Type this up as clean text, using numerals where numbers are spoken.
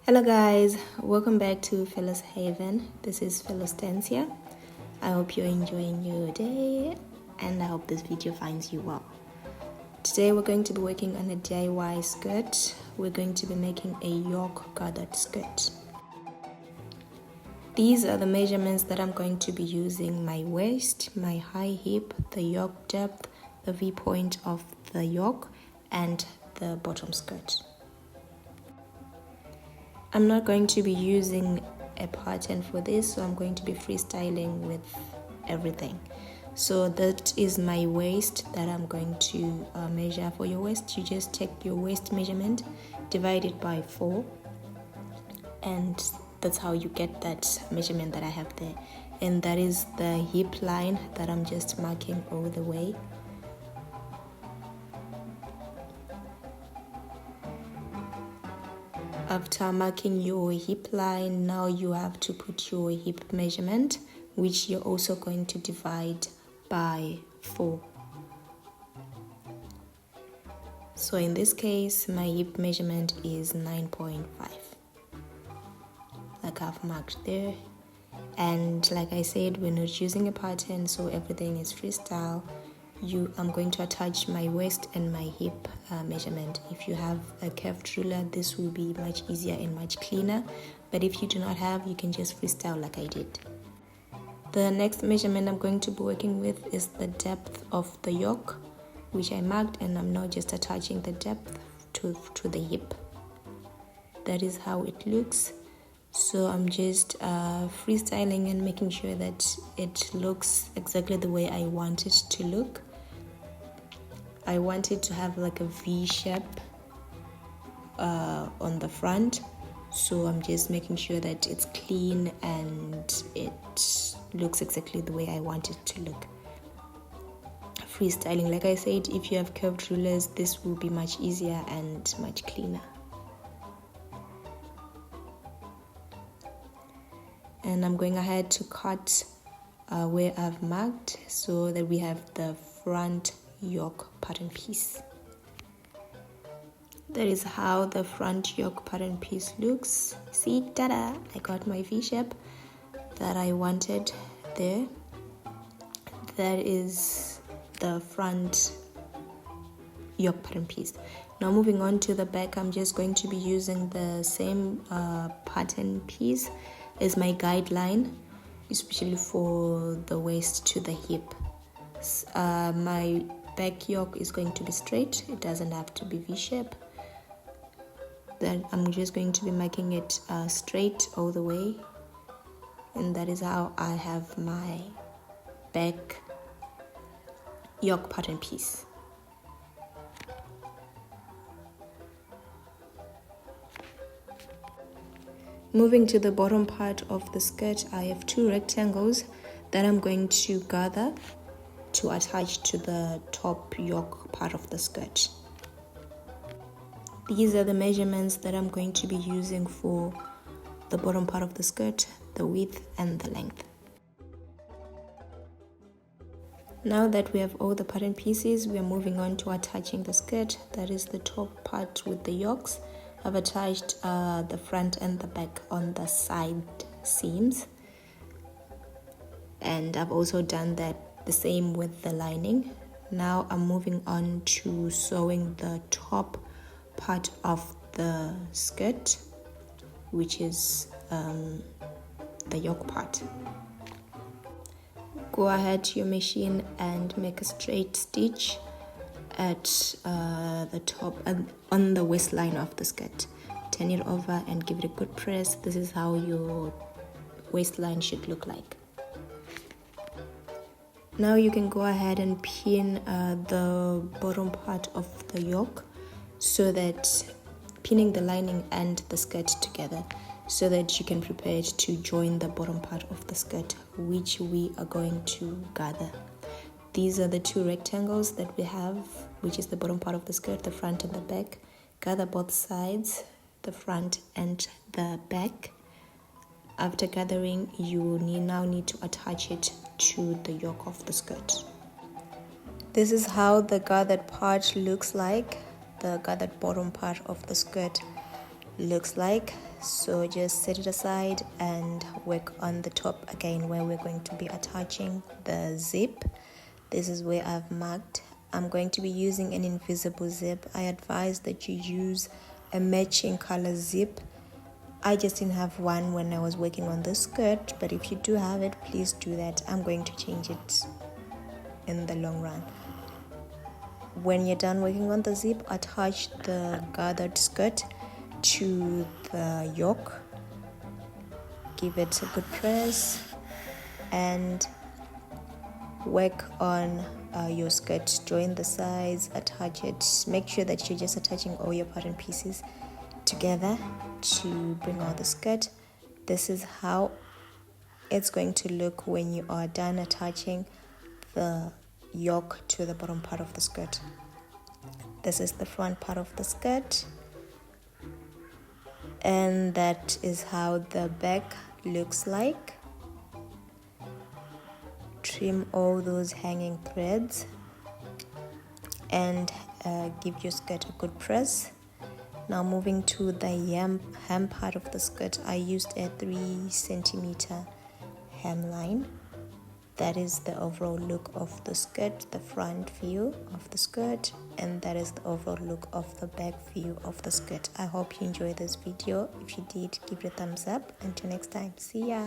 Hello guys, welcome back to Fellows Haven. This is Fellostancia. I hope you're enjoying your day and I hope this video finds you well. Today we're going to be working on a DIY skirt. We're going to be making a yoke gathered skirt. These are the measurements that I'm going to be using: my waist, my high hip, the yoke depth, the V-point of the yoke, and the bottom skirt. I'm not going to be using a pattern for this, so I'm going to be freestyling with everything. So that is my waist that I'm going to measure. For your waist, you just take your waist measurement, divide it by 4, and that's how you get that measurement that I have there. And that is the hip line that I'm just marking all the way. After marking your hip line, now you have to put your hip measurement, which you're also going to divide by 4. So in this case, my hip measurement is 9.5, like I've marked there. And like I said, we're not using a pattern, so everything is freestyle. I'm going to attach my waist and my hip measurement. If you have a curved ruler, this will be much easier and much cleaner, but if you do not have, you can just freestyle like I did. The next measurement I'm going to be working with is the depth of the yoke, which I marked, and I'm now just attaching the depth to the hip. That is how it looks. So I'm just freestyling and making sure that it looks exactly the way I want it to look. I want it to have like a V shape on the front, so I'm just making sure that it's clean and it looks exactly the way I want it to look. Freestyling, like I said, if you have curved rulers, this will be much easier and much cleaner. And I'm going ahead to cut where I've marked so that we have the front yoke pattern piece. That is how the front yoke pattern piece looks. See, tada! I got my V shape that I wanted there. That is the front yoke pattern piece. Now moving on to the back, I'm just going to be using the same pattern piece as my guideline, especially for the waist to the hip. My back yoke is going to be straight, it doesn't have to be V-shape. Then I'm just going to be making it straight all the way, and that is how I have my back yoke pattern piece. Moving to the bottom part of the skirt, I have 2 rectangles that I'm going to gather to attach to the top yoke part of the skirt. These are the measurements that I'm going to be using for the bottom part of the skirt, the width and the length. Now that we have all the pattern pieces, we are moving on to attaching the skirt. That is the top part with the yokes. I've attached the front and the back on the side seams, and I've also done that the same with the lining. Now I'm moving on to sewing the top part of the skirt, which is the yoke part. Go ahead to your machine and make a straight stitch at the top and on the waistline of the skirt. Turn it over and give it a good press. This is how your waistline should look like. Now you can go ahead and pin the bottom part of the yoke, so that pinning the lining and the skirt together, so that you can prepare it to join the bottom part of the skirt, which we are going to gather. These are the 2 rectangles that we have, which is the bottom part of the skirt, the front and the back. Gather both sides, the front and the back. After gathering, you now need to attach it to the yoke of the skirt. This is how the gathered part looks like, the gathered bottom part of the skirt. looks like. So just set it aside and work on the top again, where we're going to be attaching the zip. This is where I've marked. I'm going to be using an invisible zip. I advise that you use a matching color zip. I just didn't have one when I was working on this skirt, but if you do have it, please do that. I'm going to change it in the long run. When you're done working on the zip, attach the gathered skirt to the yoke. Give it a good press and work on your skirt. Join the sides, attach it. Make sure that you're just attaching all your pattern pieces together to bring out the skirt. This is how it's going to look when you are done attaching the yoke to the bottom part of the skirt. This is the front part of the skirt, and that is how the back looks like. Trim all those hanging threads and give your skirt a good press. Now moving to the hem part of the skirt, I used a 3 centimeter hemline. That is the overall look of the skirt, the front view of the skirt, and that is the overall look of the back view of the skirt. I hope you enjoyed this video. If you did, give it a thumbs up. Until next time, see ya.